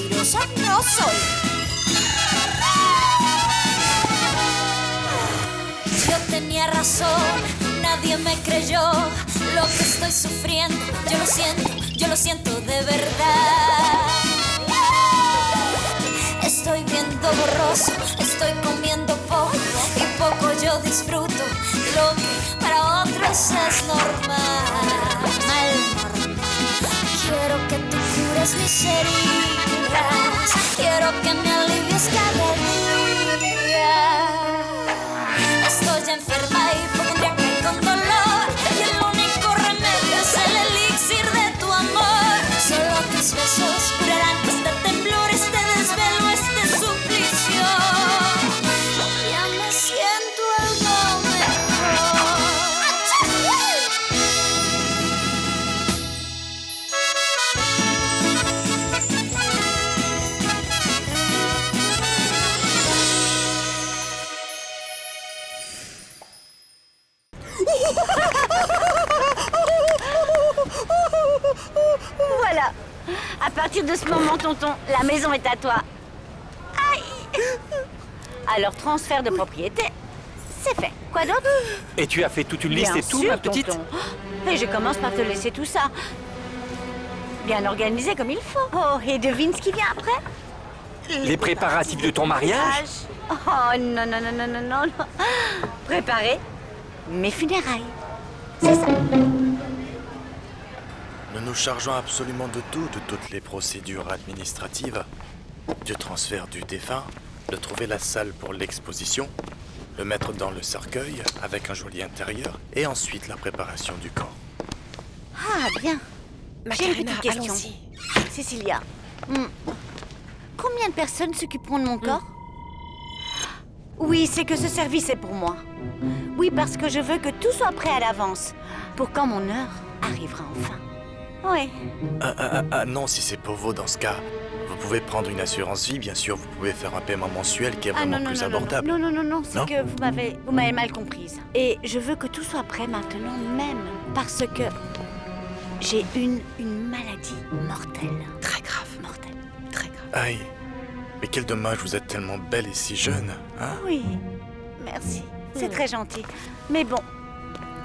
mentirosa no soy. Yo tenía razón, nadie me creyó lo que estoy sufriendo. Yo lo siento de verdad. Estoy viendo borroso, estoy comiendo poco y poco yo disfruto lo que para otros es normal. Quiero que tú cures mis heridas, quiero que me alivies cada día. Estoy enferma y pondría que con dolor y el único remedio es el elixir de tu amor. Solo tus besos curarán este temblor, este desvelo, este suplicio. Ya me siento algo mejor. Voilà. À partir de ce moment, tonton, la maison est à toi. Aïe. Alors, transfert de propriété, c'est fait. Quoi d'autre? Et tu as fait toute une liste Bien et tout, sûr, ma petite? tonton. Et je commence par te laisser tout ça. Bien organisé comme il faut. Oh, et devine ce qui vient après? Les préparatifs de ton mariage? Oh, non, non, non, non, non, non, non. Préparer mes funérailles. C'est ça. Nous nous chargeons absolument de tout, de toutes les procédures administratives, du transfert du défunt, de trouver la salle pour l'exposition, le mettre dans le cercueil avec un joli intérieur, et ensuite la préparation du corps. Ah, bien. J'ai une Macarena, petite question. allons-y. Cécilia, combien de personnes s'occuperont de mon corps? Oui, c'est que ce service est pour moi. Oui, parce que je veux que tout soit prêt à l'avance, pour quand mon heure arrivera enfin. Oui. Non, si c'est pour vous dans ce cas, vous pouvez prendre une assurance vie, bien sûr, vous pouvez faire un paiement mensuel qui est vraiment plus abordable. Non, non, non, non, c'est Non que vous m'avez mal comprise. Et je veux que tout soit prêt maintenant même, parce que j'ai une maladie mortelle. Très grave. Mortelle. Très grave. Aïe, mais quel dommage, vous êtes tellement belle et si jeune, hein? Oui, merci. C'est très gentil. Mais bon,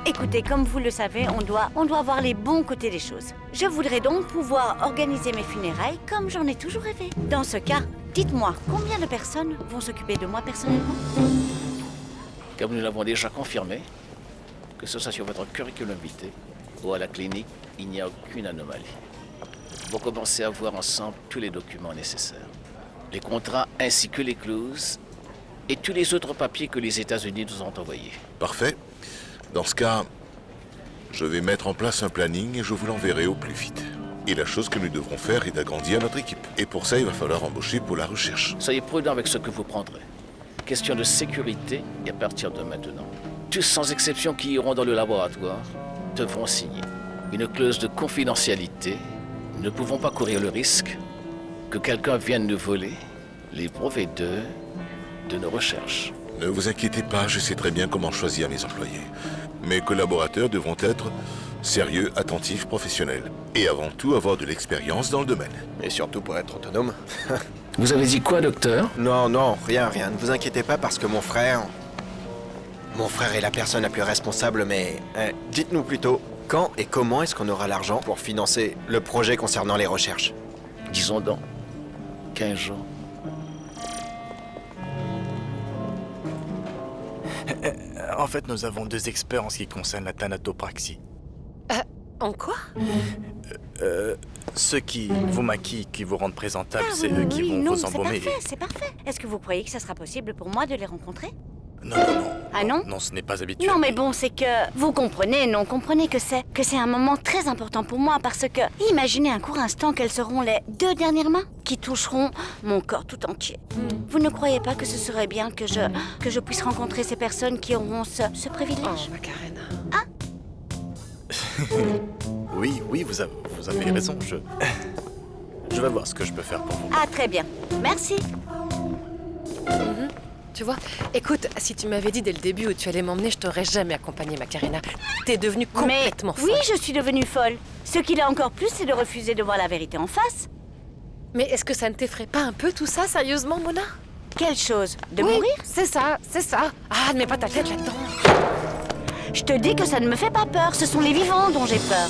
écoutez, comme vous le savez, on doit voir les bons côtés des choses. Je voudrais donc pouvoir organiser mes funérailles comme j'en ai toujours rêvé. Dans ce cas, dites-moi, combien de personnes vont s'occuper de moi personnellement? Comme nous l'avons déjà confirmé, que ce soit sur votre curriculum vitae ou à la clinique, il n'y a aucune anomalie. Vous commencez à voir ensemble tous les documents nécessaires. Les contrats ainsi que les clauses et tous les autres papiers que les États-Unis nous ont envoyés. Parfait. Dans ce cas, je vais mettre en place un planning et je vous l'enverrai au plus vite. Et la chose que nous devrons faire est d'agrandir notre équipe. Et pour ça, il va falloir embaucher pour la recherche. Soyez prudents avec ce que vous prendrez. Question de sécurité, et à partir de maintenant, tous sans exception qui iront dans le laboratoire devront signer une clause de confidentialité. Nous ne pouvons pas courir le risque que quelqu'un vienne nous voler les brevets de nos recherches. Ne vous inquiétez pas, je sais très bien comment choisir mes employés. Mes collaborateurs devront être sérieux, attentifs, professionnels. Et avant tout, avoir de l'expérience dans le domaine. Et surtout pour être autonome. Vous avez dit quoi, docteur? Non, rien. Ne vous inquiétez pas parce que mon frère... Mon frère est la personne la plus responsable, mais... dites-nous plutôt, quand et comment est-ce qu'on aura l'argent pour financer le projet concernant les recherches? Disons dans 15 jours. En fait, nous avons 2 experts en ce qui concerne la thanatopraxie. En quoi? Ceux qui vous maquillent, qui vous rendent présentable, c'est oui, eux qui vont non, vous embaumer. c'est parfait. Est-ce que vous croyez que ça sera possible pour moi de les rencontrer? Non. Ah non? Non, ce n'est pas habituel. Non, mais bon, c'est que... Vous comprenez que c'est un moment très important pour moi parce que... Imaginez un court instant quelles seront les 2 dernières mains qui toucheront mon corps tout entier. Vous ne croyez pas que ce serait bien que je puisse rencontrer ces personnes qui auront ce privilège? Oh, Macarena. Oui, vous avez raison. Je vais voir ce que je peux faire pour vous. Ah, très bien. Merci. Tu vois, écoute, si tu m'avais dit dès le début où tu allais m'emmener, je t'aurais jamais accompagnée, Macarena. T'es devenue complètement folle. Oui, je suis devenue folle. Ce qui l'est encore plus, c'est de refuser de voir la vérité en face. Mais est-ce que ça ne t'effraie pas un peu tout ça, sérieusement, Mona? Quelle chose? De Oui, mourir? c'est ça, c'est ça. Ah, ne mets pas ta tête là-dedans. Je te dis que ça ne me fait pas peur, ce sont les vivants dont j'ai peur.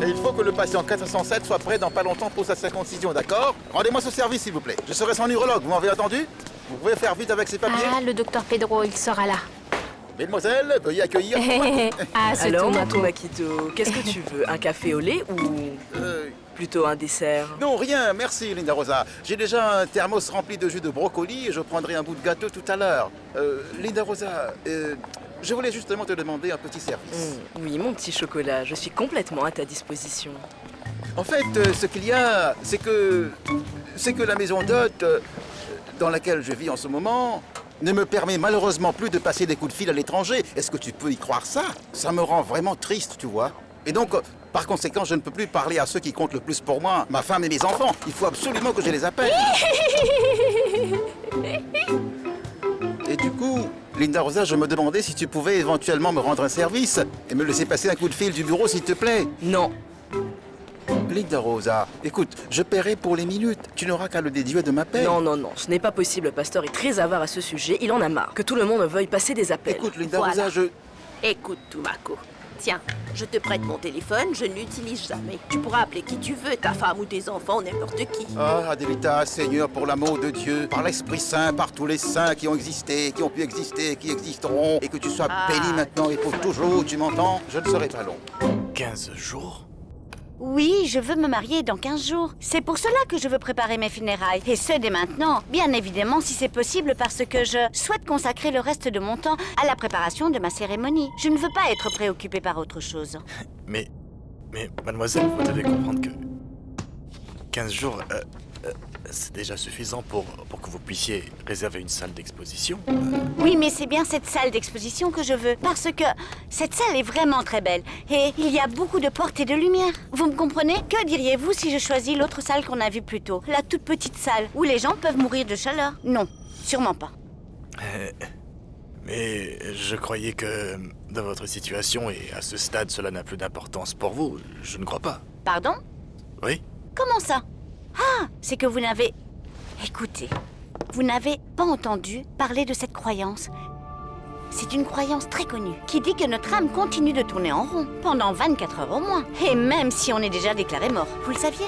Et il faut que le patient 407 soit prêt dans pas longtemps pour sa circoncision, d'accord? Rendez-moi ce service, s'il vous plaît. Je serai son urologue, vous m'avez entendu? Vous pouvez faire vite avec ces papiers? Ah, le docteur Pedro, il sera là. Mesdemoiselles, veuillez accueillir... Ah, c'est Alors, tout, Mato Makito, qu'est-ce que tu veux? Un café au lait ou plutôt un dessert? Non, rien, merci Linda Rosa. J'ai déjà un thermos rempli de jus de brocoli et je prendrai un bout de gâteau tout à l'heure. Linda Rosa, je voulais justement te demander un petit service. Oui, mon petit chocolat, je suis complètement à ta disposition. En fait, ce qu'il y a, c'est que la maison d'hôte dans laquelle je vis en ce moment ne me permet malheureusement plus de passer des coups de fil à l'étranger. Est-ce que tu peux y croire ça? Ça me rend vraiment triste, tu vois. Et donc, par conséquent, je ne peux plus parler à ceux qui comptent le plus pour moi, ma femme et mes enfants. Il faut absolument que je les appelle. Et du coup, Linda Rosa, je me demandais si tu pouvais éventuellement me rendre un service et me laisser passer un coup de fil du bureau, s'il te plaît. Non. Linda Rosa, écoute, je paierai pour les minutes. Tu n'auras qu'à le déduire de ma paie. Non, non, non, ce n'est pas possible. Le pasteur est très avare à ce sujet. Il en a marre que tout le monde veuille passer des appels. Écoute, Linda Voilà. Rosa, je... Écoute, Tumako. Tiens, je te prête mon téléphone, je ne l'utilise jamais. Tu pourras appeler qui tu veux, ta femme ou tes enfants, n'importe qui. Ah, Adélita, Seigneur, pour l'amour de Dieu, par l'Esprit Saint, par tous les saints qui ont existé, qui ont pu exister, qui existeront, et que tu sois béni maintenant et pour toujours, tu m'entends? Je ne serai pas long. 15 jours? Oui, je veux me marier dans 15 jours. C'est pour cela que je veux préparer mes funérailles. Et ce, dès maintenant. Bien évidemment, si c'est possible, parce que je souhaite consacrer le reste de mon temps à la préparation de ma cérémonie. Je ne veux pas être préoccupée par autre chose. Mais mademoiselle, vous devez comprendre que 15 jours, c'est déjà suffisant pour que vous puissiez réserver une salle d'exposition. Oui, mais c'est bien cette salle d'exposition que je veux. Parce que cette salle est vraiment très belle. Et il y a beaucoup de portes et de lumière. Vous me comprenez? Que diriez-vous si je choisis l'autre salle qu'on a vue plus tôt? La toute petite salle, où les gens peuvent mourir de chaleur? Non, sûrement pas. Mais je croyais que dans votre situation et à ce stade, cela n'a plus d'importance pour vous. Je ne crois pas. Pardon? Oui? Comment ça? Ah, c'est que vous n'avez... Écoutez, vous n'avez pas entendu parler de cette croyance. C'est une croyance très connue qui dit que notre âme continue de tourner en rond pendant 24 heures au moins. Et même si on est déjà déclaré mort. Vous le saviez?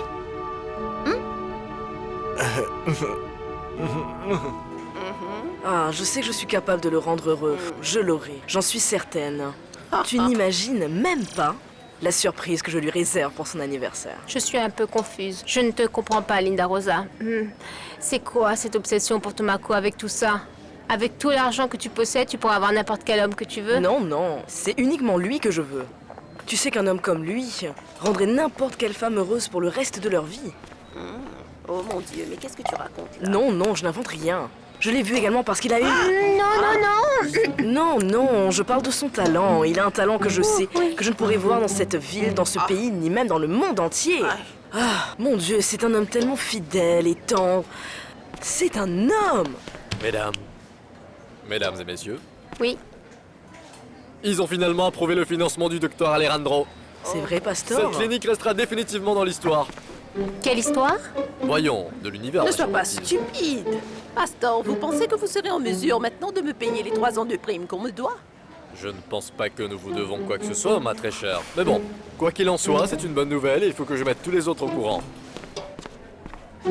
Ah, je sais que je suis capable de le rendre heureux. Je l'aurai, j'en suis certaine. Tu n'imagines même pas la surprise que je lui réserve pour son anniversaire. Je suis un peu confuse. Je ne te comprends pas, Linda Rosa. C'est quoi cette obsession pour Tumako avec tout ça? Avec tout l'argent que tu possèdes, tu pourras avoir n'importe quel homme que tu veux? Non, non, c'est uniquement lui que je veux. Tu sais qu'un homme comme lui rendrait n'importe quelle femme heureuse pour le reste de leur vie. Oh mon Dieu, mais qu'est-ce que tu racontes là? Non, non, je n'invente rien. Je l'ai vu également parce qu'il a eu... Non. Non, non, je parle de son talent. Il a un talent que je sais, que je ne pourrais voir dans cette ville, dans ce pays, ni même dans le monde entier. Ah, mon Dieu, c'est un homme tellement fidèle et tendre. C'est un homme! Mesdames et messieurs, Oui. ils ont finalement approuvé le financement du docteur Alejandro. C'est vrai, Pasteur? Cette clinique restera définitivement dans l'histoire. Quelle histoire? Voyons, de l'univers. Ne sois pas semble-t-il. stupide. Pastor, vous pensez que vous serez en mesure maintenant de me payer les 3 ans de prime qu'on me doit? Je ne pense pas que nous vous devons quoi que ce soit, ma très chère. Mais bon, quoi qu'il en soit, c'est une bonne nouvelle et il faut que je mette tous les autres au courant.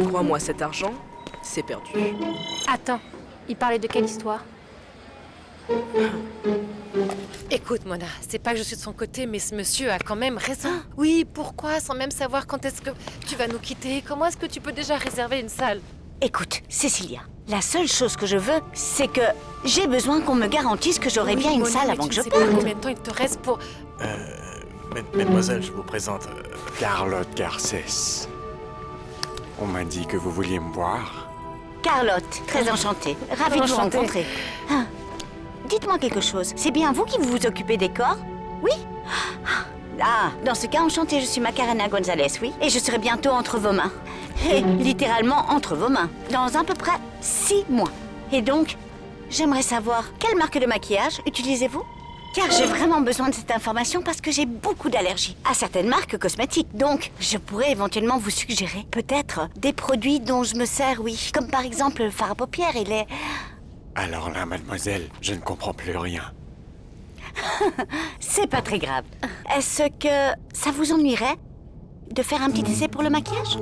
Crois-moi, cet argent, c'est perdu. Attends, il parlait de quelle histoire? Écoute, Mona, c'est pas que je suis de son côté, mais ce monsieur a quand même raison. Oui, pourquoi, sans même savoir quand est-ce que tu vas nous quitter? Comment est-ce que tu peux déjà réserver une salle? Écoute, Cécilia, la seule chose que je veux, c'est que j'ai besoin qu'on me garantisse que j'aurai bien une Mona, salle mais avant tu que ne je sais pas parte. combien de temps il te reste pour... Mademoiselle, je vous présente... Carlotte Garcès. On m'a dit que vous vouliez me voir. Carlotte, très enchantée. Ravie de vous Enchantée. rencontrer. Ah, dites-moi quelque chose. C'est bien vous qui vous occupez des corps? Oui? Ah, dans ce cas, enchantée, je suis Macarena Gonzalez, oui. Et je serai bientôt entre vos mains. Et littéralement entre vos mains. Dans à peu près 6 mois. Et donc, j'aimerais savoir, quelle marque de maquillage utilisez-vous? Car j'ai vraiment besoin de cette information parce que j'ai beaucoup d'allergies à certaines marques cosmétiques. Donc, je pourrais éventuellement vous suggérer peut-être des produits dont je me sers, oui. Comme par exemple le fard à paupières et les... Alors là, mademoiselle, je ne comprends plus rien. C'est pas très grave. Est-ce que ça vous ennuierait de faire un petit essai pour le maquillage?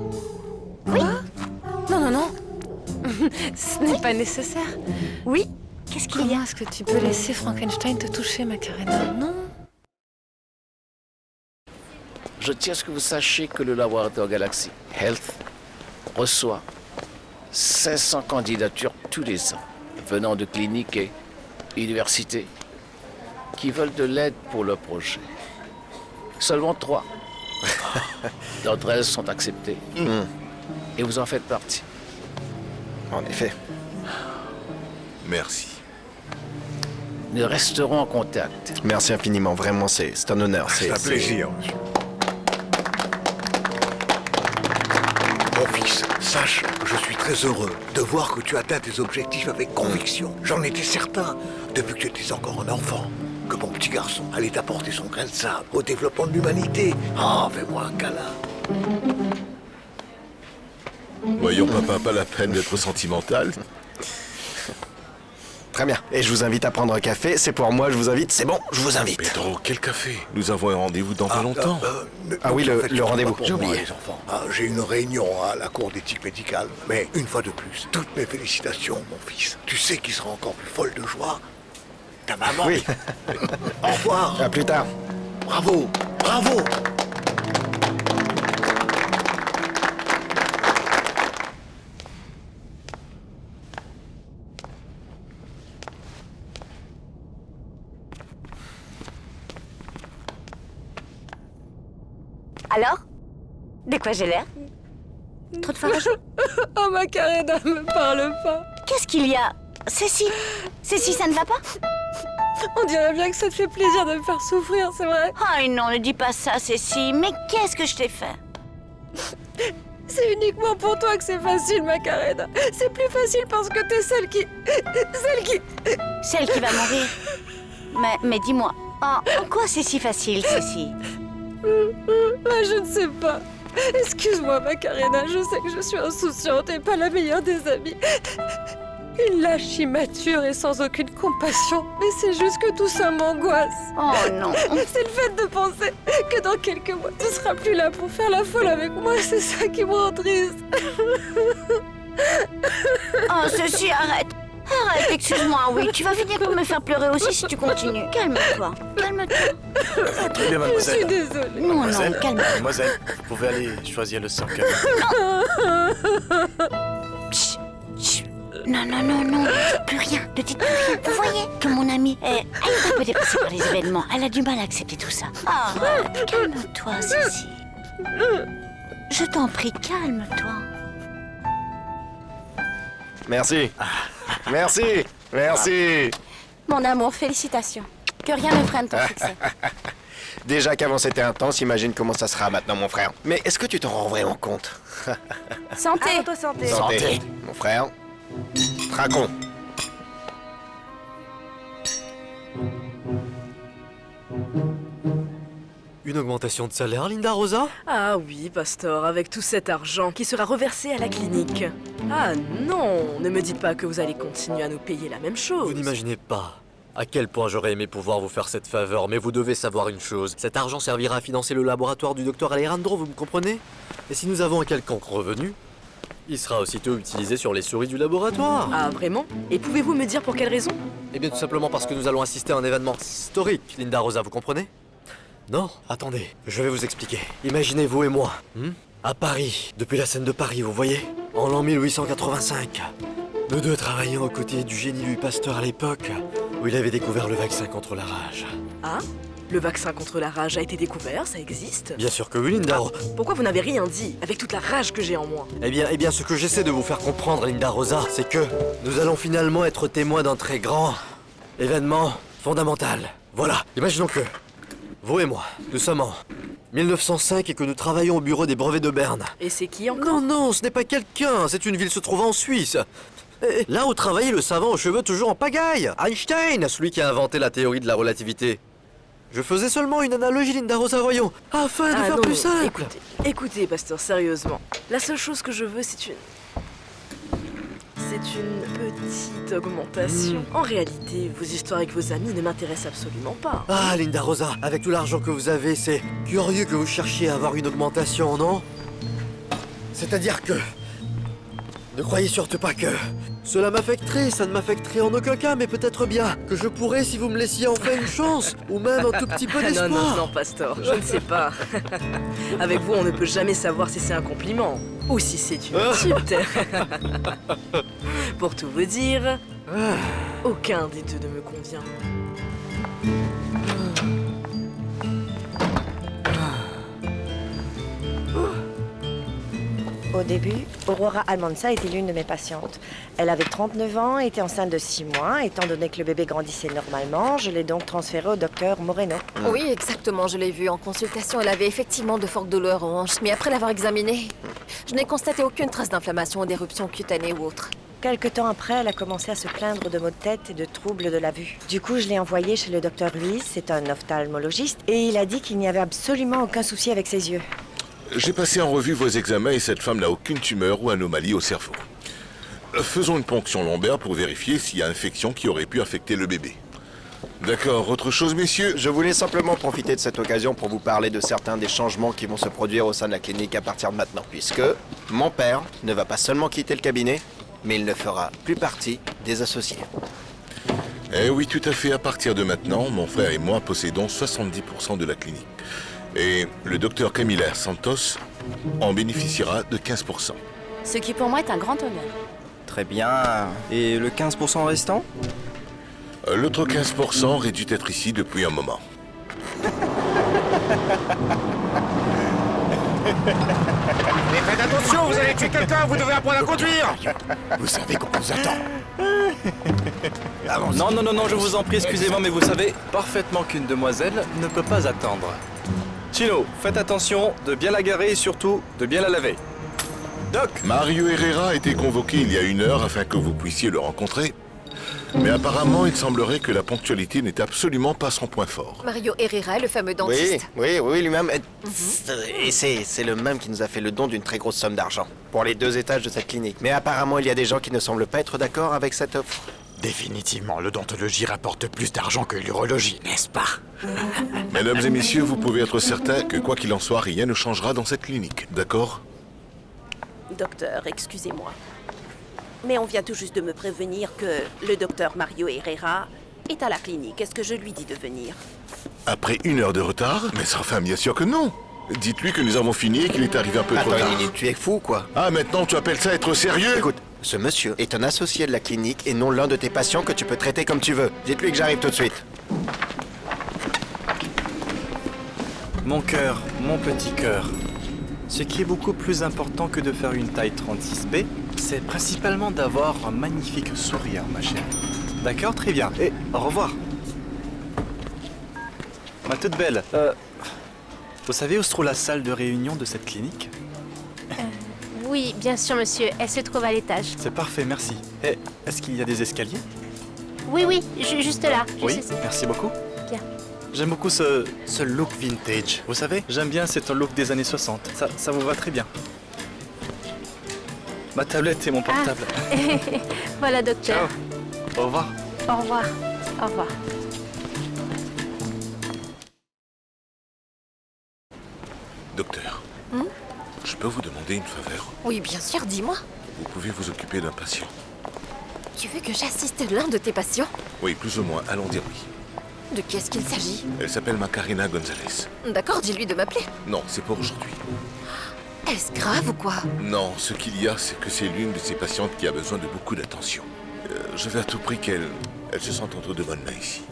Oui. Non, non, non. Ce n'est pas nécessaire. Oui. Qu'est-ce qu'il y a? Comment est-ce que tu peux laisser Frankenstein te toucher, Macarena? Non. Je tiens à ce que vous sachiez que le laboratoire Galaxy Health reçoit 500 candidatures tous les ans, venant de cliniques et universités qui veulent de l'aide pour leur projet. Seulement 3 d'entre elles sont acceptées. Et vous en faites partie. En effet. Merci. Nous resterons en contact. Merci infiniment, vraiment, c'est un honneur. C'est un plaisir, monsieur. Mon fils, sache que je suis très heureux de voir que tu atteins tes objectifs avec conviction. J'en étais certain, depuis que tu étais encore un enfant, que mon petit garçon allait apporter son grain de sable au développement de l'humanité. Ah, fais-moi un câlin. Voyons, papa, pas la peine d'être sentimental. Très bien. Et je vous invite à prendre un café. C'est pour moi, je vous invite. C'est bon, je vous invite. Pedro, quel café? Nous avons un rendez-vous dans pas longtemps. Oui, le rendez-vous. J'ai oublié. Les enfants. J'ai une réunion à la cour d'éthique médicale. Mais une fois de plus, toutes mes félicitations, mon fils. Tu sais qui sera encore plus folle de joie? Ta maman. Oui. Au revoir. À plus tard. Bravo. Bravo. Alors? De quoi j'ai l'air? Trop de farage? Oh, Macarena, me parle pas. Qu'est-ce qu'il y a? Cécile, ça ne va pas? On dirait bien que ça te fait plaisir de me faire souffrir, c'est vrai. Oh non, ne dis pas ça, Cécile. Mais qu'est-ce que je t'ai fait? C'est uniquement pour toi que c'est facile, Macarena. C'est plus facile parce que t'es celle qui... Celle qui va mourir. Mais dis-moi, en quoi c'est si facile, Cécile? Je ne sais pas. Excuse-moi, Macarena, je sais que je suis insouciante et pas la meilleure des amies. Une lâche immature et sans aucune compassion. Mais c'est juste que tout ça m'angoisse. Oh non. C'est le fait de penser que dans quelques mois, tu seras plus là pour faire la folle avec moi. C'est ça qui me rend triste. Oh, Cécile, arrête. Arrête, excuse-moi, oui. Tu vas finir par me faire pleurer aussi si tu continues. Calme-toi. Calme-toi. Très bien, mademoiselle. Je suis désolée. Non, calme-toi. Mademoiselle, vous pouvez aller choisir le cercueil. Non, ne dites plus rien, ne dites plus rien. Vous voyez que mon amie est un peu dépassée par les événements. Elle a du mal à accepter tout ça. Arrête, calme-toi, Cécile. Je t'en prie, calme-toi. Merci. Merci. Mon amour, félicitations. Que rien ne freine ton succès. Déjà qu'avant c'était intense, imagine comment ça sera maintenant, mon frère. Mais est-ce que tu t'en rends vraiment compte? Santé. Santé. Mon frère. Tracon. Une augmentation de salaire, Linda Rosa? Ah oui, Pastor, avec tout cet argent qui sera reversé à la clinique. Ah non, ne me dites pas que vous allez continuer à nous payer la même chose. Vous n'imaginez pas à quel point j'aurais aimé pouvoir vous faire cette faveur, mais vous devez savoir une chose. Cet argent servira à financer le laboratoire du docteur Alejandro, vous me comprenez? Et si nous avons un quelconque revenu, il sera aussitôt utilisé sur les souris du laboratoire. Ah vraiment? Et pouvez-vous me dire pour quelle raison? Eh bien tout simplement parce que nous allons assister à un événement historique, Linda Rosa, vous comprenez? Non? Attendez, je vais vous expliquer. Imaginez vous et moi, à Paris, depuis la scène de Paris, vous voyez? En l'an 1885. Nous deux travaillions aux côtés du génie Louis Pasteur à l'époque, où il avait découvert le vaccin contre la rage. Ah? Le vaccin contre la rage a été découvert, ça existe? Bien sûr que oui, Linda. Pourquoi vous n'avez rien dit, avec toute la rage que j'ai en moi? Eh bien, ce que j'essaie de vous faire comprendre, Linda Rosa, c'est que nous allons finalement être témoins d'un très grand événement fondamental. Voilà, imaginons que vous et moi, nous sommes en 1905 et que nous travaillons au bureau des brevets de Berne. Et c'est qui encore? Non, ce n'est pas quelqu'un, c'est une ville se trouvant en Suisse. Là où travaillait le savant aux cheveux toujours en pagaille, Einstein, celui qui a inventé la théorie de la relativité. Je faisais seulement une analogie, Linda Rosa, voyons, afin de faire non, plus simple. Écoutez, pasteur, sérieusement. La seule chose que je veux, c'est une petite augmentation. En réalité, vos histoires avec vos amis ne m'intéressent absolument pas. Ah, Linda Rosa, avec tout l'argent que vous avez, c'est curieux que vous cherchiez à avoir une augmentation, non? C'est-à-dire que... Ne croyez surtout pas que... Cela m'affecterait, ça ne m'affecterait en aucun cas, mais peut-être bien que je pourrais si vous me laissiez enfin une chance, ou même un tout petit peu d'espoir. Non, pasteur, je ne sais pas. Avec vous, on ne peut jamais savoir si c'est un compliment, ou si c'est une insulte. Pour tout vous dire, aucun des deux ne me convient. Au début, Aurora Almanza était l'une de mes patientes. Elle avait 39 ans, était enceinte de 6 mois. Étant donné que le bébé grandissait normalement, je l'ai donc transférée au docteur Moreno. Oui, exactement, je l'ai vue. En consultation, elle avait effectivement de fortes douleurs aux hanches. Mais après l'avoir examinée, je n'ai constaté aucune trace d'inflammation ou d'éruption cutanée ou autre. Quelque temps après, elle a commencé à se plaindre de maux de tête et de troubles de la vue. Du coup, je l'ai envoyée chez le docteur Ruiz, c'est un ophtalmologiste, et il a dit qu'il n'y avait absolument aucun souci avec ses yeux. J'ai passé en revue vos examens et cette femme n'a aucune tumeur ou anomalie au cerveau. Faisons une ponction lombaire pour vérifier s'il y a infection qui aurait pu affecter le bébé. D'accord, autre chose, messieurs? Je voulais simplement profiter de cette occasion pour vous parler de certains des changements qui vont se produire au sein de la clinique à partir de maintenant, puisque mon père ne va pas seulement quitter le cabinet, mais il ne fera plus partie des associés. Eh oui, tout à fait. À partir de maintenant, mon frère et moi possédons 70% de la clinique. Et le docteur Camila Santos en bénéficiera de 15%. Ce qui pour moi est un grand honneur. Très bien. Et le 15% restant? L'autre 15% aurait dû être ici depuis un moment. Mais faites attention, vous allez tuer quelqu'un, vous devez apprendre à conduire. Vous savez qu'on vous attend. Non, je vous en prie, excusez-moi, mais vous savez parfaitement qu'une demoiselle ne peut pas attendre. Chino, faites attention de bien la garer et surtout de bien la laver. Doc! Mario Herrera a été convoqué il y a 1 heure afin que vous puissiez le rencontrer. Mais apparemment, il semblerait que la ponctualité n'est absolument pas son point fort. Mario Herrera, le fameux dentiste. Oui, lui-même. Et c'est le même qui nous a fait le don d'une très grosse somme d'argent pour les 2 étages de cette clinique. Mais apparemment, il y a des gens qui ne semblent pas être d'accord avec cette offre. Définitivement, l'odontologie rapporte plus d'argent que l'urologie, n'est-ce pas? Mesdames et messieurs, vous pouvez être certains que quoi qu'il en soit, rien ne changera dans cette clinique, d'accord? Docteur, excusez-moi. Mais on vient tout juste de me prévenir que le docteur Mario Herrera est à la clinique. Est-ce que je lui dis de venir? Après 1 heure de retard? Mais enfin, bien sûr que non. Dites-lui que nous avons fini et qu'il est arrivé un peu trop tard. Attends, tu es fou, quoi? Ah, maintenant tu appelles ça être sérieux? Écoute, ce monsieur est un associé de la clinique et non l'un de tes patients que tu peux traiter comme tu veux. Dites-lui que j'arrive tout de suite. Mon cœur, mon petit cœur. Ce qui est beaucoup plus important que de faire une taille 36B, c'est principalement d'avoir un magnifique sourire, ma chérie. D'accord, très bien. Et au revoir. Ma toute belle, vous savez où se trouve la salle de réunion de cette clinique? Oui, bien sûr, monsieur. Elle se trouve à l'étage. C'est parfait, merci. Et est-ce qu'il y a des escaliers? Oui, juste là. Oui, merci beaucoup. Bien. J'aime beaucoup ce look vintage. Vous savez, j'aime bien cet look des années 60. Ça vous va très bien. Ma tablette et mon portable. Voilà, docteur. Ciao. Au revoir. Au revoir. Au revoir. Docteur, je peux vous demander une faveur? Oui, bien sûr, dis-moi. Vous pouvez vous occuper d'un patient? Tu veux que j'assiste l'un de tes patients? Oui, plus ou moins. Allons dire oui. De qui est-ce qu'il s'agit? Elle s'appelle Macarena Gonzalez. D'accord, dis-lui de m'appeler. Non, c'est pour aujourd'hui. Est-ce grave ou quoi? Non, ce qu'il y a, c'est que c'est l'une de ces patientes qui a besoin de beaucoup d'attention. Je veux à tout prix qu'elle se sente entre de bonnes mains ici.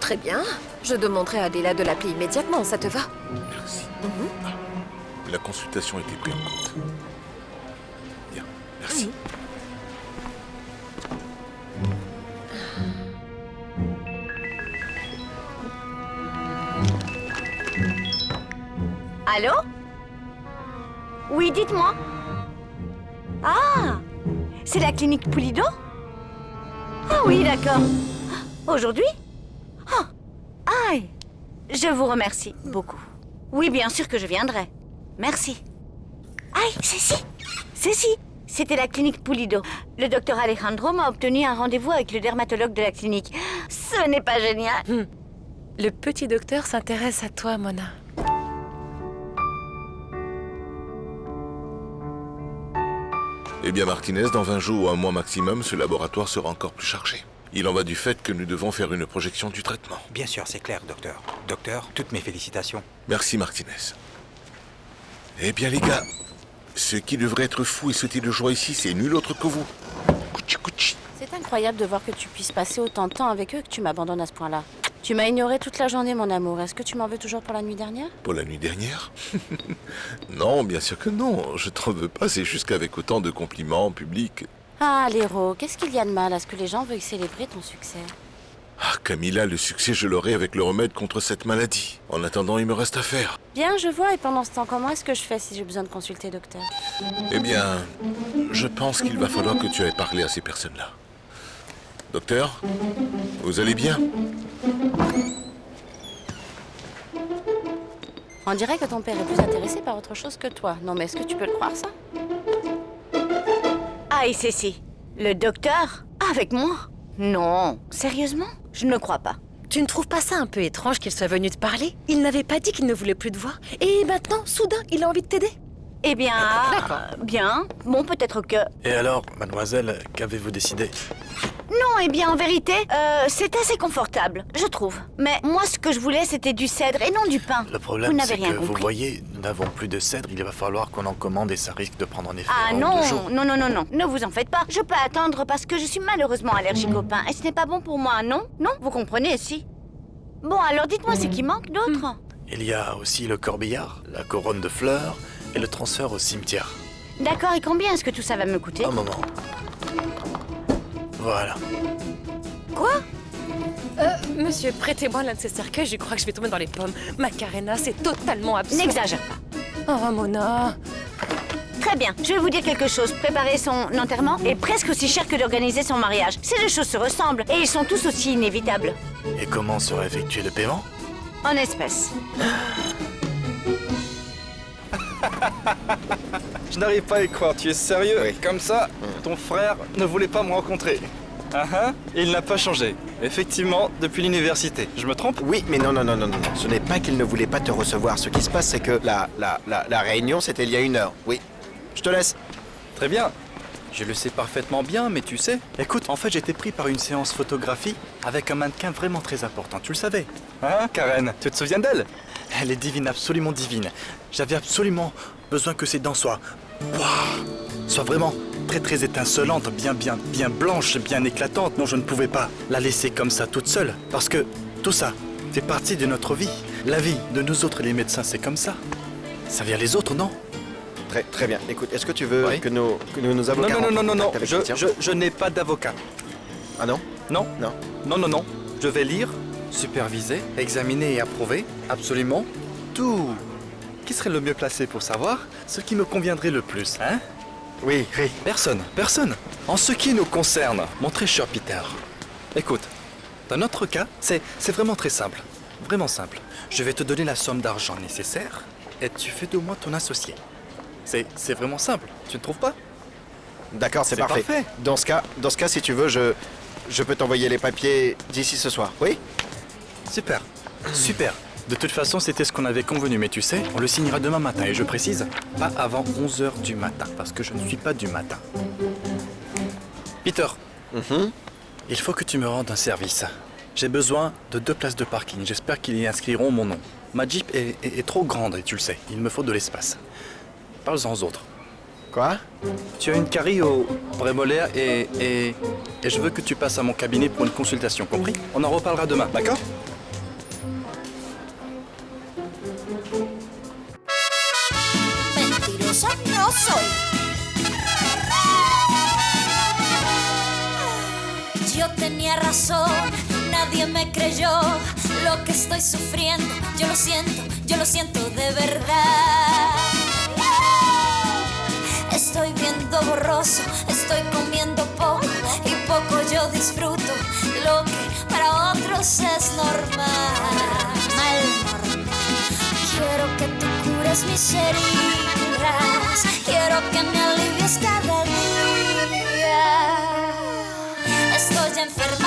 Très bien. Je demanderai à Adela de l'appeler immédiatement, ça te va? Merci. La consultation a été prise en compte. Bien, merci. Allô? Oui, dites-moi. Ah, C'est la clinique Pulido? Ah oui, d'accord. Aujourd'hui? Ah, aïe. Je vous remercie beaucoup. Oui, bien sûr que je viendrai. Merci. Aïe, Cécile, c'était la clinique Pulido. Le docteur Alejandro m'a obtenu un rendez-vous avec le dermatologue de la clinique. Ce n'est pas génial. Le petit docteur s'intéresse à toi, Mona. Eh bien, Martinez, dans 20 jours ou un mois maximum, ce laboratoire sera encore plus chargé. Il en va du fait que nous devons faire une projection du traitement. Bien sûr, c'est clair, docteur. Docteur, toutes mes félicitations. Merci, Martinez. Eh bien, les gars, ce qui devrait être fou et sauter de joie ici, c'est nul autre que vous. C'est incroyable de voir que tu puisses passer autant de temps avec eux et que tu m'abandonnes à ce point-là. Tu m'as ignoré toute la journée, mon amour. Est-ce que tu m'en veux toujours pour la nuit dernière? Pour la nuit dernière? Non, bien sûr que non. Je t'en veux pas, c'est juste qu'avec autant de compliments en public... Ah, Léro, qu'est-ce qu'il y a de mal à ce que les gens veuillent célébrer ton succès? Ah, Camilla, le succès, je l'aurai avec le remède contre cette maladie. En attendant, il me reste à faire. Bien, je vois. Et pendant ce temps, comment est-ce que je fais si j'ai besoin de consulter docteur? Eh bien, je pense qu'il va falloir que tu ailles parler à ces personnes-là. Docteur, vous allez bien? On dirait que ton père est plus intéressé par autre chose que toi. Non, mais est-ce que tu peux le croire, ça? Aïe, Cécile. Le docteur? Avec moi? Non. Sérieusement? Je ne crois pas. Tu ne trouves pas ça un peu étrange qu'il soit venu te parler? Il n'avait pas dit qu'il ne voulait plus te voir. Et maintenant, soudain, il a envie de t'aider? Eh bien, bien. Bon, peut-être que... Et alors, mademoiselle, qu'avez-vous décidé? Non, eh bien, en vérité, c'est assez confortable, je trouve. Mais moi, ce que je voulais, c'était du cèdre et non du pain. Le problème, c'est que, vous voyez, nous n'avons plus de cèdre. Il va falloir qu'on en commande et ça risque de prendre en effet Ah un ou non, 2 jours. non, ne vous en faites pas. Je peux attendre parce que je suis malheureusement allergique au pain. Et ce n'est pas bon pour moi, non? Non, vous comprenez, si. Bon, alors dites-moi ce qui manque d'autre. Il y a aussi le corbillard, la couronne de fleurs et le transfert au cimetière. D'accord, et combien est-ce que tout ça va me coûter? Un moment. Voilà. Quoi? Monsieur, prêtez-moi l'un de ces cercueils, je crois que je vais tomber dans les pommes. Macarena, c'est totalement absurde. N'exagère pas. Oh, Mona. Très bien, je vais vous dire quelque chose. Préparer son enterrement est presque aussi cher que d'organiser son mariage. Ces deux choses se ressemblent et ils sont tous aussi inévitables. Et comment sera effectué le paiement? En espèces. Je n'arrive pas à y croire, tu es sérieux? Oui. Comme ça, ton frère ne voulait pas me rencontrer. Il n'a pas changé. Effectivement, depuis l'université. Je me trompe? Oui, mais non. Ce n'est pas qu'il ne voulait pas te recevoir. Ce qui se passe, c'est que la réunion, c'était il y a 1 heure. Oui. Je te laisse. Très bien. Je le sais parfaitement bien, mais tu sais... Écoute, en fait, j'étais pris par une séance photographie avec un mannequin vraiment très important. Tu le savais? Hein, Karen? Tu te souviens d'elle? Elle est divine, absolument divine. J'avais absolument besoin que ses dents soient vraiment très étincelantes, bien blanches, bien éclatantes. Non, je ne pouvais pas la laisser comme ça toute seule. Parce que tout ça fait partie de notre vie. La vie de nous autres, les médecins, c'est comme ça. Ça vient les autres, non? Très bien. Écoute, est-ce que tu veux que nos avocats... Non. Je n'ai pas d'avocat. Ah non? Non. Je vais lire, superviser, examiner et approuver, absolument, tout. Qui serait le mieux placé pour savoir ce qui me conviendrait le plus, hein? Oui. Personne. En ce qui nous concerne, mon très cher Peter. Écoute, dans notre cas, c'est vraiment très simple. Vraiment simple. Je vais te donner la somme d'argent nécessaire et tu fais de moi ton associé. C'est vraiment simple, tu ne trouves pas? D'accord, c'est parfait. Dans ce cas, si tu veux, je peux t'envoyer les papiers d'ici ce soir, oui? Super. De toute façon, c'était ce qu'on avait convenu, mais tu sais, on le signera demain matin, et je précise, pas avant 11h du matin, parce que je ne suis pas du matin. Peter, il faut que tu me rendes un service. J'ai besoin de 2 places de parking, j'espère qu'ils y inscriront mon nom. Ma Jeep est trop grande, et tu le sais, il me faut de l'espace. Parle-en aux autres. Quoi? Tu as une carie au prémolaire et je veux que tu passes à mon cabinet pour une consultation, compris? On en reparlera demain, d'accord? Mentirosa no soy. Yo tenía razón, nadie me creyó lo que estoy sufriendo. Yo lo siento de verdad. Estoy viendo borroso, estoy comiendo disfruto lo que para otros es normal. Quiero que tú cures mis heridas, quiero que me alivies cada día. Estoy enferma